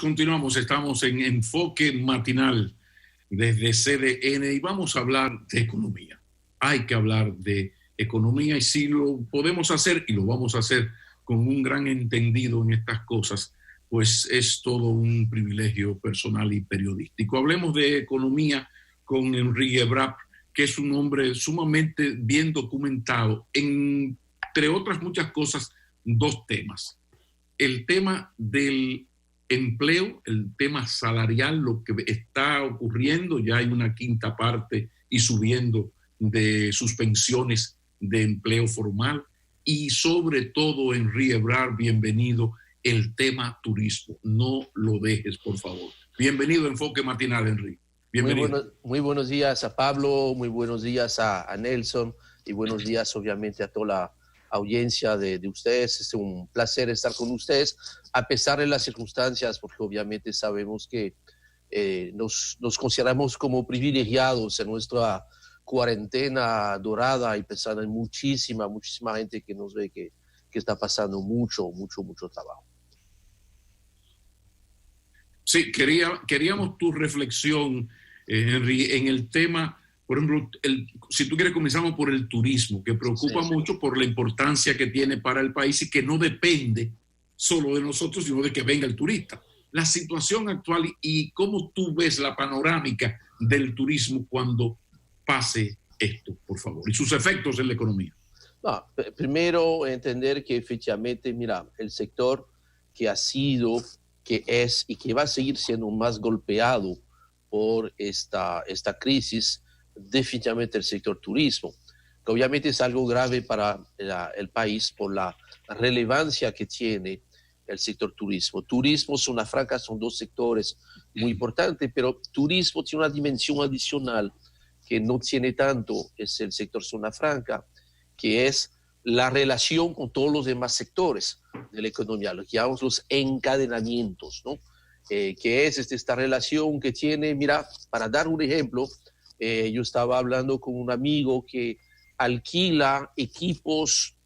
Continuamos, estamos en Enfoque Matinal desde CDN y vamos a hablar de economía. Hay que hablar de economía y si lo podemos hacer y lo vamos a hacer con un gran entendido en estas cosas, pues es todo un privilegio personal y periodístico. Hablemos de economía con Enrique Brapp, que es un hombre sumamente bien documentado, entre otras muchas cosas, dos temas. El tema del empleo, el tema salarial, lo que está ocurriendo, ya hay una quinta parte y subiendo de suspensiones de empleo formal y sobre todo, Enrique Brapp, bienvenido, el tema turismo. No lo dejes, por favor. Bienvenido a Enfoque Matinal, Enrique. Bienvenido. Muy buenos días a Pablo, muy buenos días a Nelson y buenos días obviamente a toda la audiencia de ustedes. Es un placer estar con ustedes a pesar de las circunstancias, porque obviamente sabemos que nos consideramos como privilegiados en nuestra cuarentena dorada y pensando en muchísima gente que nos ve que está pasando mucho trabajo. Sí, queríamos tu reflexión, Henry, en el tema, por ejemplo, si tú quieres comenzamos por el turismo, que preocupa mucho por la importancia que tiene para el país y que no depende solo de nosotros, sino de que venga el turista. La situación actual y cómo tú ves la panorámica del turismo cuando pase esto, por favor, y sus efectos en la economía. No, primero entender que efectivamente, mira, el sector que ha sido, que es y que va a seguir siendo más golpeado por esta crisis, definitivamente el sector turismo, que obviamente es algo grave para el país por la relevancia que tiene el sector turismo. Turismo, zona franca son dos sectores muy importantes, pero turismo tiene una dimensión adicional que no tiene tanto, es el sector zona franca, que es la relación con todos los demás sectores de la economía, lo que llamamos los encadenamientos, ¿no? Que es esta relación que tiene, mira, para dar un ejemplo, yo estaba hablando con un amigo que alquila equipos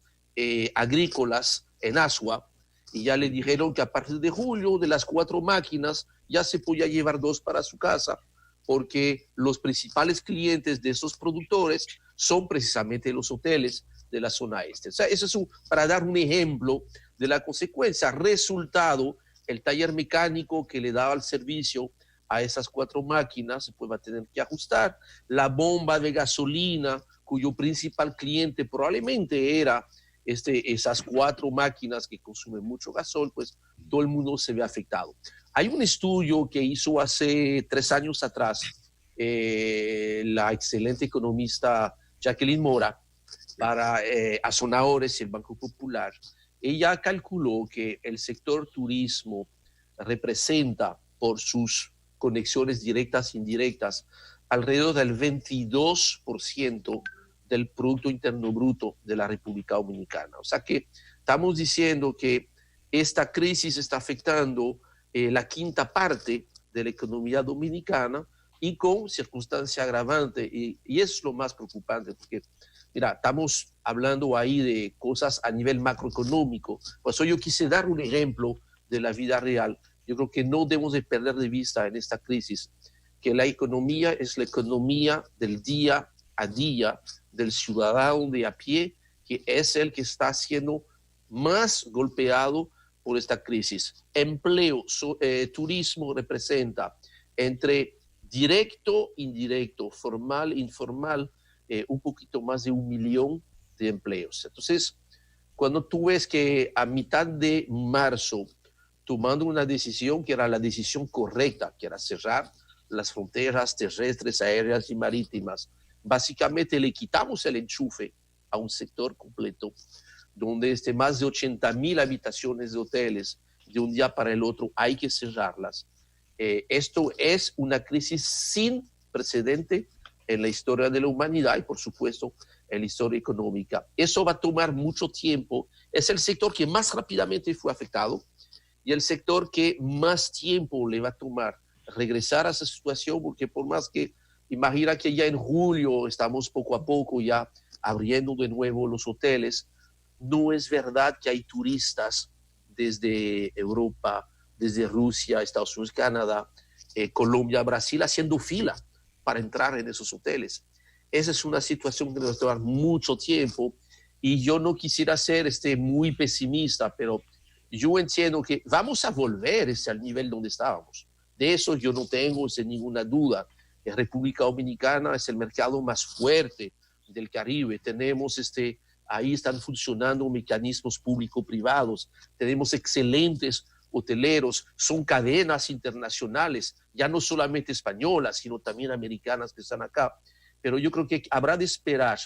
agrícolas en Asua y ya le dijeron que a partir de julio de las 4 máquinas ya se podía llevar 2 para su casa porque los principales clientes de esos productores son precisamente los hoteles de la zona este. O sea, eso es para dar un ejemplo de la consecuencia. Resultado, el taller mecánico que le daba el servicio a esas 4 máquinas pues va a tener que ajustar. La bomba de gasolina, cuyo principal cliente probablemente era esas 4 máquinas que consumen mucho gasol, pues todo el mundo se ve afectado. Hay un estudio que hizo hace 3 años atrás la excelente economista Jacqueline Mora para Azonadores y el Banco Popular. Ella calculó que el sector turismo representa por sus conexiones directas e indirectas alrededor del 22% del Producto Interno Bruto de la República Dominicana. O sea que estamos diciendo que esta crisis está afectando la quinta parte de la economía dominicana y con circunstancia agravante. Y es lo más preocupante porque, mira, estamos hablando ahí de cosas a nivel macroeconómico. Por eso yo quise dar un ejemplo de la vida real. Yo creo que no debemos de perder de vista en esta crisis que la economía es la economía del día a día, del ciudadano de a pie, que es el que está siendo más golpeado por esta crisis. Empleo, turismo representa entre directo, indirecto, formal, informal, un poquito más de 1 millón de empleos. Entonces, cuando tú ves que a mitad de marzo, tomando una decisión que era la decisión correcta, que era cerrar las fronteras terrestres, aéreas y marítimas, básicamente le quitamos el enchufe a un sector completo, donde más de 80,000 habitaciones de hoteles, de un día para el otro hay que cerrarlas. Esto es una crisis sin precedente en la historia de la humanidad y, por supuesto, en la historia económica. Eso va a tomar mucho tiempo. Es el sector que más rápidamente fue afectado y el sector que más tiempo le va a tomar regresar a esa situación, porque por más que imagina que ya en julio estamos poco a poco ya abriendo de nuevo los hoteles, no es verdad que hay turistas desde Europa, desde Rusia, Estados Unidos, Canadá, Colombia, Brasil, haciendo fila para entrar en esos hoteles. Esa es una situación que nos va a tomar mucho tiempo y yo no quisiera ser muy pesimista, pero yo entiendo que vamos a volver al nivel donde estábamos. De eso yo no tengo ninguna duda. La República Dominicana es el mercado más fuerte del Caribe. Tenemos ahí están funcionando mecanismos público-privados. Tenemos excelentes hoteleros, son cadenas internacionales, ya no solamente españolas, sino también americanas que están acá. Pero yo creo que habrá de esperar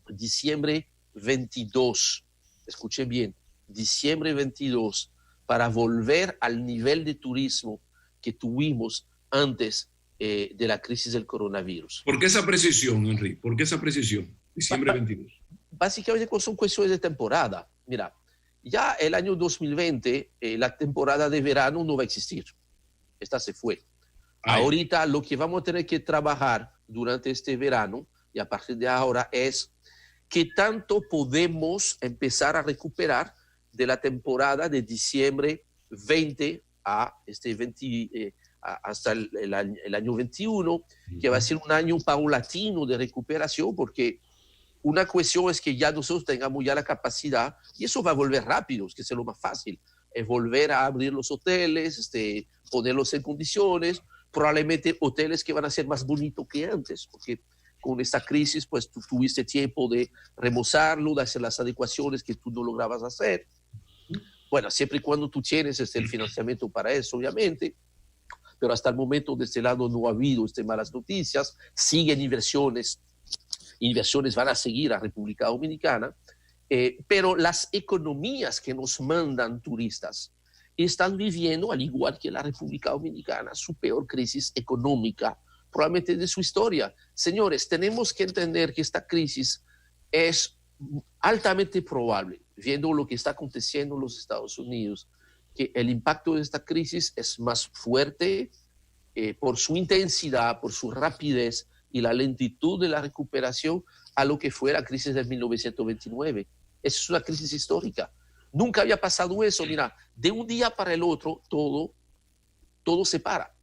diciembre 22, escuché bien, diciembre 22, para volver al nivel de turismo que tuvimos antes de la crisis del coronavirus. ¿Por qué esa precisión, Henry? ¿Por qué esa precisión? Diciembre 22. Básicamente son cuestiones de temporada. Mira, ya el año 2020, la temporada de verano no va a existir. Esta se fue. Ahorita lo que vamos a tener que trabajar durante este verano y a partir de ahora es qué tanto podemos empezar a recuperar de la temporada de diciembre 20 a hasta el año 21, que va a ser un año paulatino de recuperación, porque una cuestión es que ya nosotros tengamos ya la capacidad, y eso va a volver rápido, es que es lo más fácil, es volver a abrir los hoteles, ponerlos en condiciones, probablemente hoteles que van a ser más bonitos que antes, porque con esta crisis pues tú tuviste tiempo de remozarlo, de hacer las adecuaciones que tú no lograbas hacer. Bueno, siempre y cuando tú tienes el financiamiento para eso, obviamente, pero hasta el momento de este lado no ha habido malas noticias, siguen inversiones van a seguir a República Dominicana, pero las economías que nos mandan turistas están viviendo, al igual que la República Dominicana, su peor crisis económica, probablemente de su historia. Señores, tenemos que entender que esta crisis es altamente probable, viendo lo que está aconteciendo en los Estados Unidos, que el impacto de esta crisis es más fuerte por su intensidad, por su rapidez y la lentitud de la recuperación a lo que fue la crisis de 1929. Esa es una crisis histórica. Nunca había pasado eso. Mira, de un día para el otro, todo se para.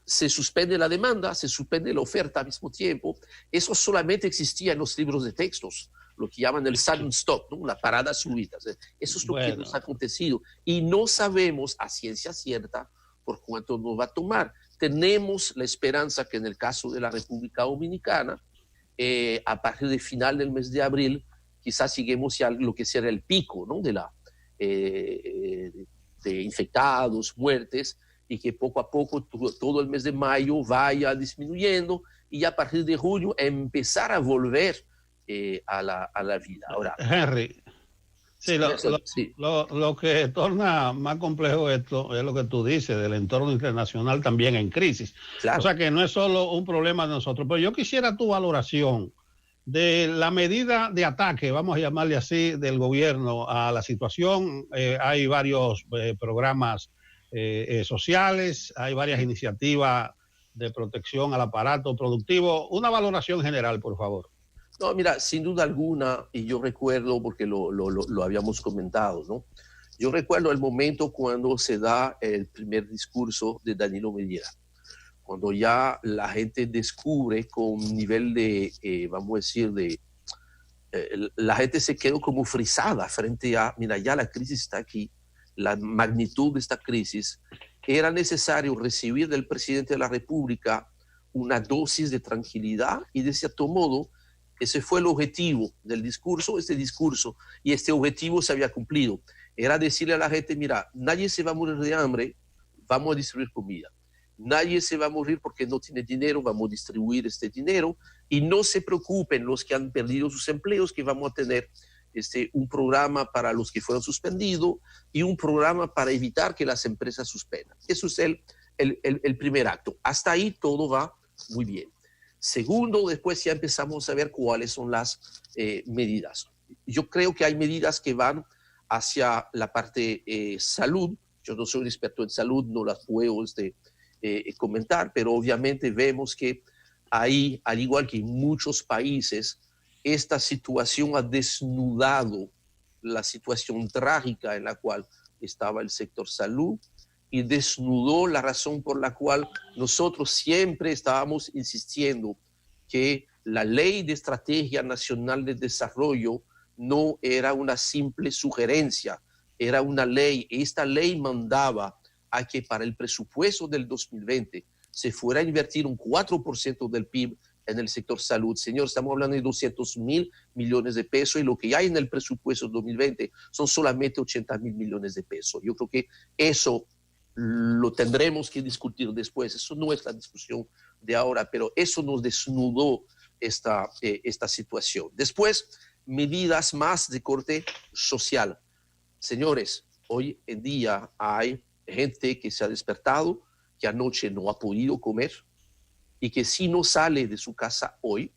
Se suspende la demanda, se suspende la oferta al mismo tiempo. Eso solamente existía en los libros de textos, lo que llaman el sudden stop, ¿no? La parada súbita. Eso es lo que nos ha acontecido. Y no sabemos a ciencia cierta por cuánto nos va a tomar. Tenemos la esperanza que en el caso de la República Dominicana, a partir del final del mes de abril, quizás lleguemos a lo que será el pico, ¿no? de infectados, muertes, y que poco a poco todo el mes de mayo vaya disminuyendo y a partir de julio empezar a volver a la vida. Ahora, Henry, sí, lo que torna más complejo esto es lo que tú dices del entorno internacional también en crisis. Claro. O sea que no es solo un problema de nosotros, pero yo quisiera tu valoración de la medida de ataque, vamos a llamarle así, del gobierno a la situación. Hay varios programas sociales, hay varias iniciativas de protección al aparato productivo. Una valoración general, por favor. No, mira, sin duda alguna, y yo recuerdo, porque lo habíamos comentado, ¿no? Yo recuerdo el momento cuando se da el primer discurso de Danilo Medina, cuando ya la gente descubre con un nivel de, vamos a decir, la gente se quedó como frisada frente a, mira, ya la crisis está aquí, la magnitud de esta crisis, era necesario recibir del presidente de la República una dosis de tranquilidad y de cierto modo ese fue el objetivo del discurso, y este objetivo se había cumplido. Era decirle a la gente, mira, nadie se va a morir de hambre, vamos a distribuir comida. Nadie se va a morir porque no tiene dinero, vamos a distribuir este dinero. Y no se preocupen los que han perdido sus empleos, que vamos a tener un programa para los que fueron suspendidos y un programa para evitar que las empresas suspendan. Eso es el primer acto. Hasta ahí todo va muy bien. Segundo, después ya empezamos a ver cuáles son las medidas. Yo creo que hay medidas que van hacia la parte salud. Yo no soy un experto en salud, no las puedo comentar, pero obviamente vemos que ahí, al igual que en muchos países, esta situación ha desnudado la situación trágica en la cual estaba el sector salud y desnudó la razón por la cual nosotros siempre estábamos insistiendo que la Ley de Estrategia Nacional de Desarrollo no era una simple sugerencia, era una ley. Esta ley mandaba a que para el presupuesto del 2020 se fuera a invertir un 4% del PIB en el sector salud. Señor, estamos hablando de 200.000 millones de pesos y lo que hay en el presupuesto 2020 son solamente 80.000 millones de pesos. Yo creo que eso lo tendremos que discutir después. Eso no es la discusión de ahora, pero eso nos desnudó esta situación. Después, medidas más de corte social. Señores, hoy en día hay gente que se ha despertado, que anoche no ha podido comer y que si no sale de su casa hoy,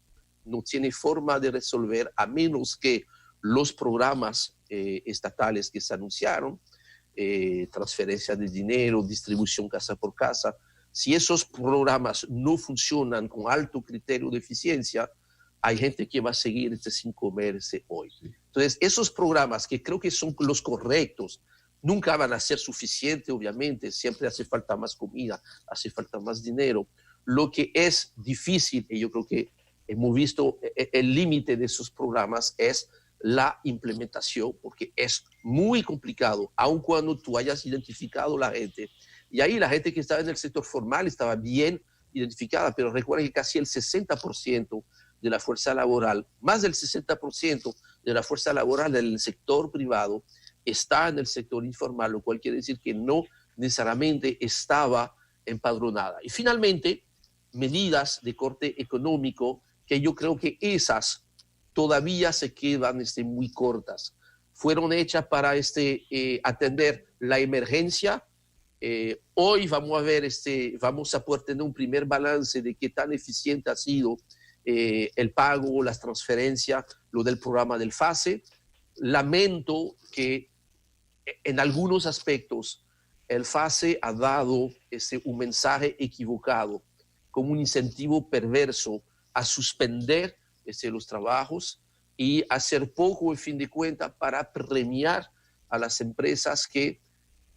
no tiene forma de resolver a menos que los programas estatales que se anunciaron, transferencia de dinero, distribución casa por casa, si esos programas no funcionan con alto criterio de eficiencia, hay gente que va a seguir sin comerse hoy. Entonces, esos programas que creo que son los correctos, nunca van a ser suficientes, obviamente, siempre hace falta más comida, hace falta más dinero. Lo que es difícil, y yo creo que hemos visto el límite de esos programas, es la implementación, porque es muy complicado, aun cuando tú hayas identificado la gente. Y ahí la gente que estaba en el sector formal estaba bien identificada, pero recuerden que casi el 60% de la fuerza laboral, más del 60% de la fuerza laboral del sector privado está en el sector informal, lo cual quiere decir que no necesariamente estaba empadronada. Y finalmente, medidas de corte económico, que yo creo que esas todavía se quedan muy cortas. Fueron hechas para atender la emergencia. Hoy vamos a ver, vamos a poder tener un primer balance de qué tan eficiente ha sido el pago, las transferencias, lo del programa del FASE. Lamento que en algunos aspectos el FASE ha dado un mensaje equivocado, como un incentivo perverso a suspender los trabajos y hacer poco, en fin de cuentas, para premiar a las empresas que,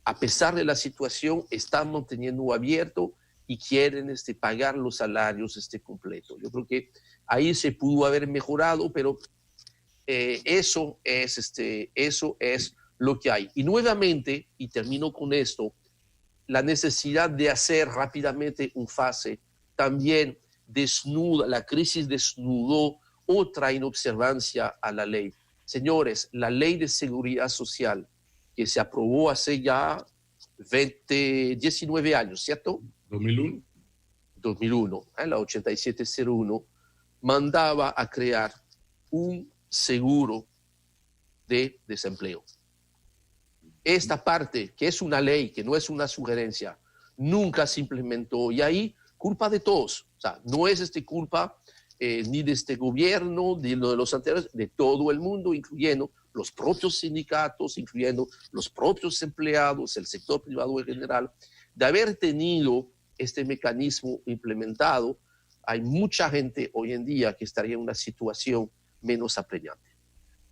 a pesar de la situación, están manteniendo abierto y quieren pagar los salarios completos. Yo creo que ahí se pudo haber mejorado, pero eso es lo que hay. Y nuevamente, y termino con esto, la necesidad de hacer rápidamente un FASE también desnuda, la crisis desnudó otra inobservancia a la ley. Señores, la ley de seguridad social que se aprobó hace ya 19 años, ¿cierto? 2001. 2001, la 8701, mandaba a crear un seguro de desempleo. Esta parte, que es una ley, que no es una sugerencia, nunca se implementó. Y ahí, culpa de todos. O sea, no es culpa ni de este gobierno, ni de los anteriores, de todo el mundo, incluyendo los propios sindicatos, incluyendo los propios empleados, el sector privado en general, de haber tenido este mecanismo implementado. Hay mucha gente hoy en día que estaría en una situación menos apremiante.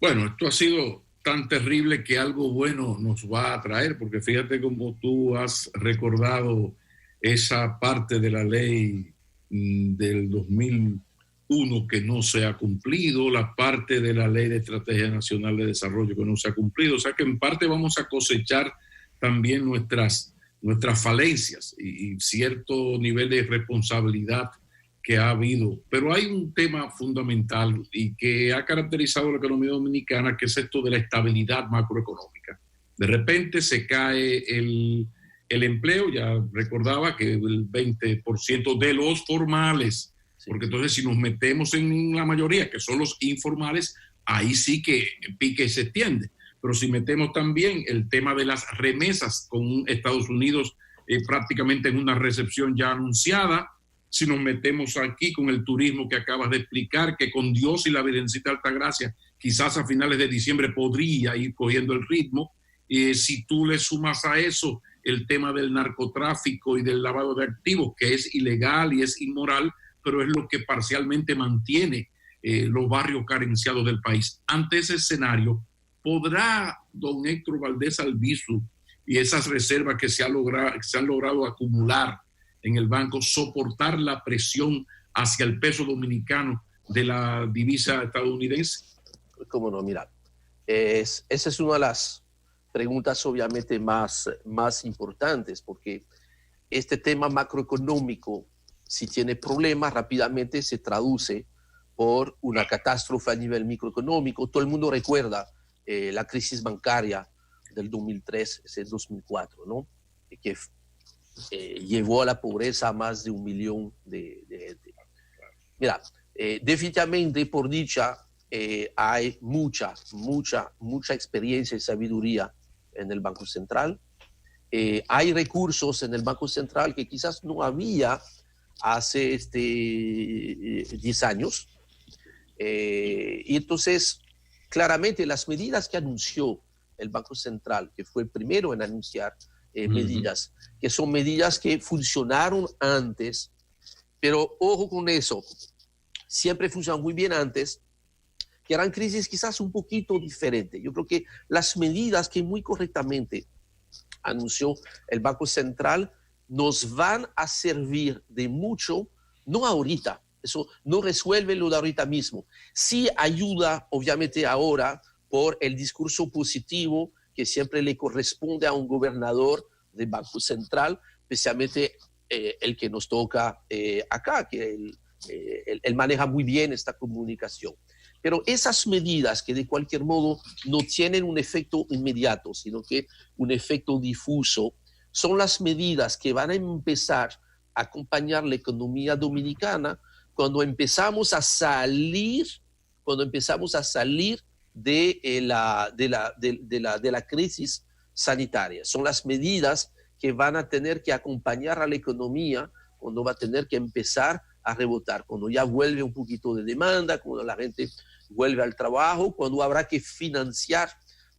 Bueno, esto ha sido tan terrible que algo bueno nos va a traer, porque fíjate cómo tú has recordado esa parte de la ley del 2001 que no se ha cumplido, la parte de la Ley de Estrategia Nacional de Desarrollo que no se ha cumplido. O sea que en parte vamos a cosechar también nuestras falencias y cierto nivel de responsabilidad que ha habido. Pero hay un tema fundamental y que ha caracterizado la economía dominicana, que es esto de la estabilidad macroeconómica. De repente se cae el empleo, ya recordaba que el 20% de los formales, porque entonces si nos metemos en la mayoría, que son los informales, ahí sí que pique y se extiende. Pero si metemos también el tema de las remesas con Estados Unidos prácticamente en una recepción ya anunciada, si nos metemos aquí con el turismo que acabas de explicar, que con Dios y la Virgencita Altagracia quizás a finales de diciembre podría ir cogiendo el ritmo, si tú le sumas a eso el tema del narcotráfico y del lavado de activos, que es ilegal y es inmoral, pero es lo que parcialmente mantiene los barrios carenciados del país. Ante ese escenario, ¿podrá don Héctor Valdés Albizu y esas reservas que se han logrado acumular en el banco, soportar la presión hacia el peso dominicano de la divisa estadounidense? Cómo no, mira, esa es una de las preguntas obviamente más importantes, porque este tema macroeconómico, si tiene problemas, rápidamente se traduce por una catástrofe a nivel microeconómico. Todo el mundo recuerda la crisis bancaria del 2003, ese 2004, ¿no? Que llevó a la pobreza a más de 1 millón de gente. Mira, definitivamente, por dicha, hay mucha experiencia y sabiduría en el Banco Central. Hay recursos en el Banco Central que quizás no había hace 10 años. Y entonces, claramente, las medidas que anunció el Banco Central, que fue el primero en anunciar medidas, que son medidas que funcionaron antes, pero ojo con eso, siempre funcionan muy bien antes, que eran crisis quizás un poquito diferentes. Yo creo que las medidas que muy correctamente anunció el Banco Central nos van a servir de mucho, no ahorita, eso no resuelve lo de ahorita mismo, sí ayuda obviamente ahora por el discurso positivo que siempre le corresponde a un gobernador del Banco Central, especialmente el que nos toca acá, que él maneja muy bien esta comunicación. Pero esas medidas que de cualquier modo no tienen un efecto inmediato, sino que un efecto difuso, son las medidas que van a empezar a acompañar la economía dominicana cuando empezamos a salir de la crisis sanitaria. Son las medidas que van a tener que acompañar a la economía cuando va a tener que empezar a rebotar, cuando ya vuelve un poquito de demanda, cuando la gente vuelve al trabajo, cuando habrá que financiar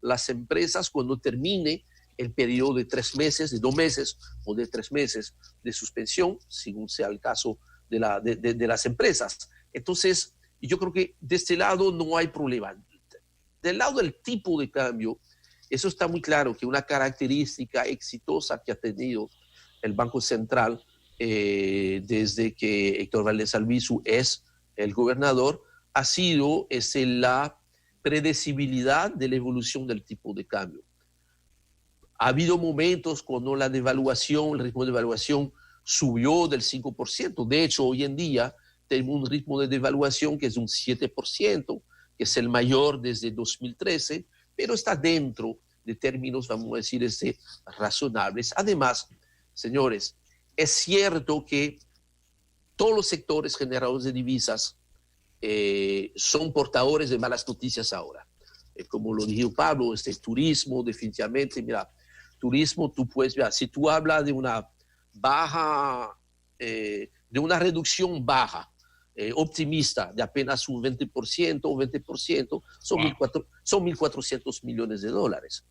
las empresas, cuando termine el periodo de 3 meses, de 2 meses o de 3 meses de suspensión, según sea el caso de las empresas. Entonces, yo creo que de este lado no hay problema. Del lado del tipo de cambio, eso está muy claro, que una característica exitosa que ha tenido el Banco Central desde que Héctor Valdés Albizu es el gobernador, ha sido la predecibilidad de la evolución del tipo de cambio. Ha habido momentos cuando el ritmo de devaluación subió del 5%. De hecho, hoy en día tenemos un ritmo de devaluación que es un 7%, que es el mayor desde 2013, pero está dentro de términos, vamos a decir, razonables. Además, señores, es cierto que todos los sectores generadores de divisas son portadores de malas noticias ahora. Como lo dijo Pablo, turismo, definitivamente, mira, turismo, tú puedes ver, si tú hablas de una reducción baja, optimista, de apenas un 20% o 20%, son 1.400 millones de dólares.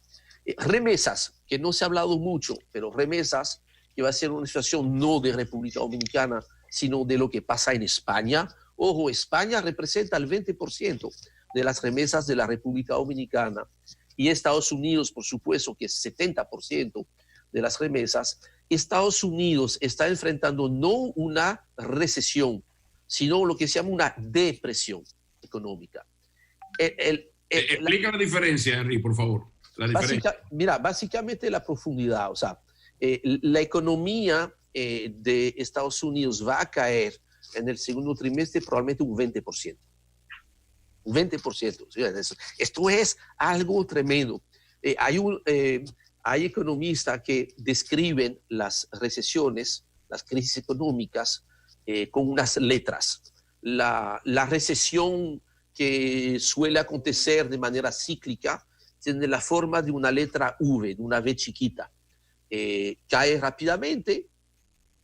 Remesas, que no se ha hablado mucho, pero remesas, que va a ser una situación no de República Dominicana, sino de lo que pasa en España. Ojo, España representa el 20% de las remesas de la República Dominicana y Estados Unidos, por supuesto, que es 70% de las remesas. Estados Unidos está enfrentando no una recesión, sino lo que se llama una depresión económica. Explica la diferencia, Henry, por favor. Básicamente la profundidad, o sea, la economía de Estados Unidos va a caer en el segundo trimestre probablemente un 20%. Un 20%. Esto es algo tremendo. Hay economistas que describen las recesiones, las crisis económicas, con unas letras. La recesión que suele acontecer de manera cíclica tiene la forma de una letra V, de una V chiquita. Cae rápidamente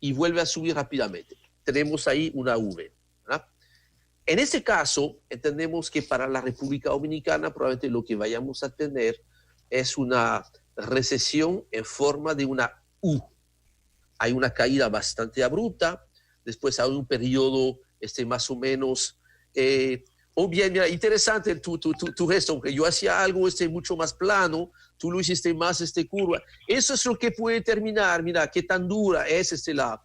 y vuelve a subir rápidamente. Tenemos ahí una V, ¿verdad? En ese caso, entendemos que para la República Dominicana probablemente lo que vayamos a tener es una recesión en forma de una U. Hay una caída bastante abrupta, después hay un periodo más o menos O bien, mira, interesante tu gesto, aunque yo hacía algo mucho más plano, tú lo hiciste más curva. Eso es lo que puede determinar, mira, qué tan dura es la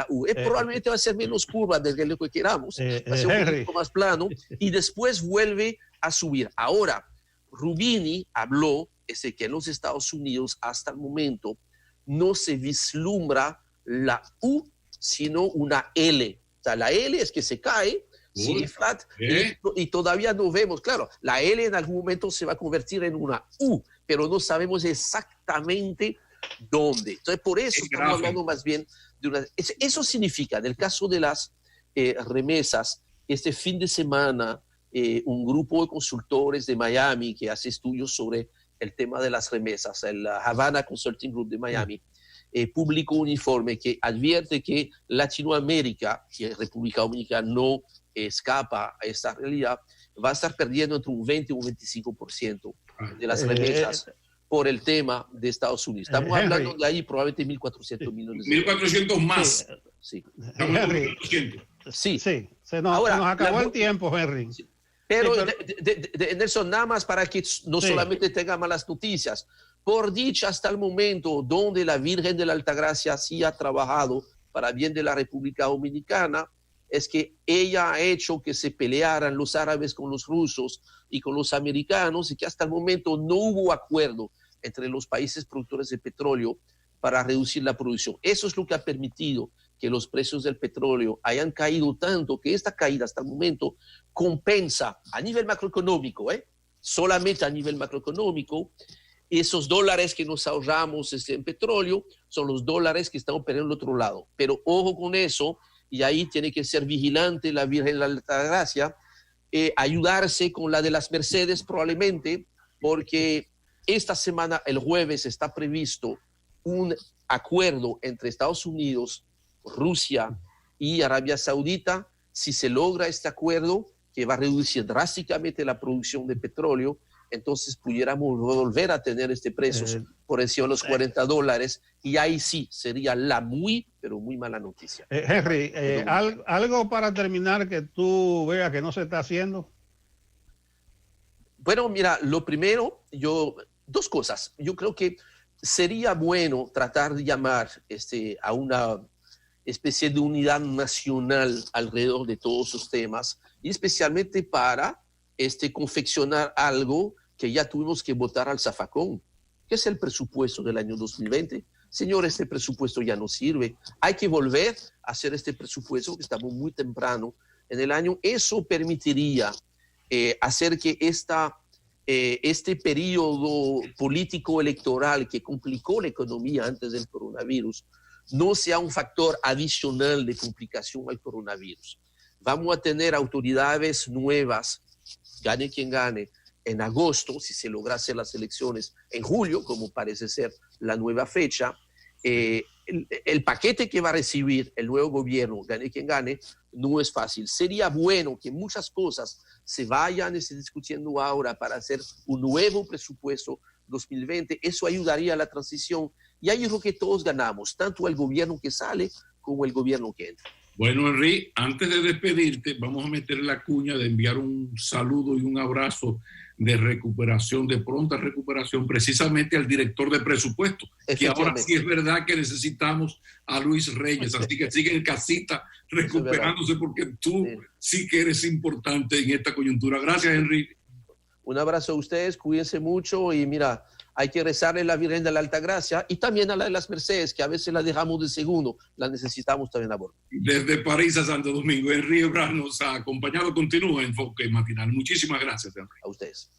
U. Probablemente va a ser menos curva de lo que queramos, va a ser un poquito más plano y después vuelve a subir. Ahora, Rubini habló que en los Estados Unidos hasta el momento no se vislumbra la U, sino una L. O sea, la L es que se cae, sigue flat, y todavía no vemos, claro, la L en algún momento se va a convertir en una U, pero no sabemos exactamente dónde. Entonces, por eso estamos hablando más bien de una... Eso significa, en el caso de las remesas, este fin de semana, un grupo de consultores de Miami que hace estudios sobre el tema de las remesas, el Havana Consulting Group de Miami, publicó un informe que advierte que Latinoamérica, que República Dominicana no escapa a esta realidad, va a estar perdiendo entre un 20 y un 25% de las remesas por el tema de Estados Unidos. Estamos hablando de ahí probablemente 1.400 millones de dólares. 1.400 más. Sí. Henry, sí, se nos acabó el tiempo, Henry. Sí. Pero Nelson, nada más para que no solamente tenga malas noticias. Por dicha, hasta el momento, donde la Virgen de la Altagracia sí ha trabajado para bien de la República Dominicana, es que ella ha hecho que se pelearan los árabes con los rusos y con los americanos y que hasta el momento no hubo acuerdo entre los países productores de petróleo para reducir la producción. Eso es lo que ha permitido que los precios del petróleo hayan caído tanto que esta caída hasta el momento compensa a nivel macroeconómico, solamente a nivel macroeconómico, esos dólares que nos ahorramos en petróleo son los dólares que están operando al otro lado. Pero ojo con eso, y ahí tiene que ser vigilante la Virgen de la Altagracia, ayudarse con la de las Mercedes probablemente, porque esta semana, el jueves, está previsto un acuerdo entre Estados Unidos, Rusia y Arabia Saudita. Si se logra este acuerdo, que va a reducir drásticamente la producción de petróleo, entonces pudiéramos volver a tener precios por encima de los $40, y ahí sí sería la pero muy mala noticia. Henry, ¿algo para terminar que tú veas que no se está haciendo? Bueno, mira, lo primero, dos cosas. Yo creo que sería bueno tratar de llamar a una especie de unidad nacional alrededor de todos esos temas, y especialmente para confeccionar algo que ya tuvimos que votar al zafacón, que es el presupuesto del año 2020. Señor, este presupuesto ya no sirve. Hay que volver a hacer este presupuesto, que estamos muy temprano en el año. Eso permitiría hacer que este periodo político electoral que complicó la economía antes del coronavirus no sea un factor adicional de complicación al coronavirus. Vamos a tener autoridades nuevas, gane quien gane, en agosto, si se logra hacer las elecciones en julio, como parece ser la nueva fecha. El paquete que va a recibir el nuevo gobierno, gane quien gane, no es fácil. Sería bueno que muchas cosas se vayan discutiendo ahora para hacer un nuevo presupuesto 2020. Eso ayudaría a la transición, y ahí es lo que todos ganamos, tanto el gobierno que sale como el gobierno que entra. Bueno, Henry, antes de despedirte, vamos a meter la cuña de enviar un saludo y un abrazo de recuperación, de pronta recuperación, precisamente al director de presupuesto, que ahora sí es verdad que necesitamos a Luis Reyes, así que sigue en casita recuperándose, porque tú sí que eres importante en esta coyuntura. Gracias, Henry. Un abrazo a ustedes, cuídense mucho, y mira, hay que rezarle a la Virgen de la Altagracia y también a la de las Mercedes, que a veces la dejamos de segundo, la necesitamos también a bordo. Desde París a Santo Domingo, Henry Ebrard nos ha acompañado. Continúa Enfoque Matinal. Muchísimas gracias, Henry. A ustedes.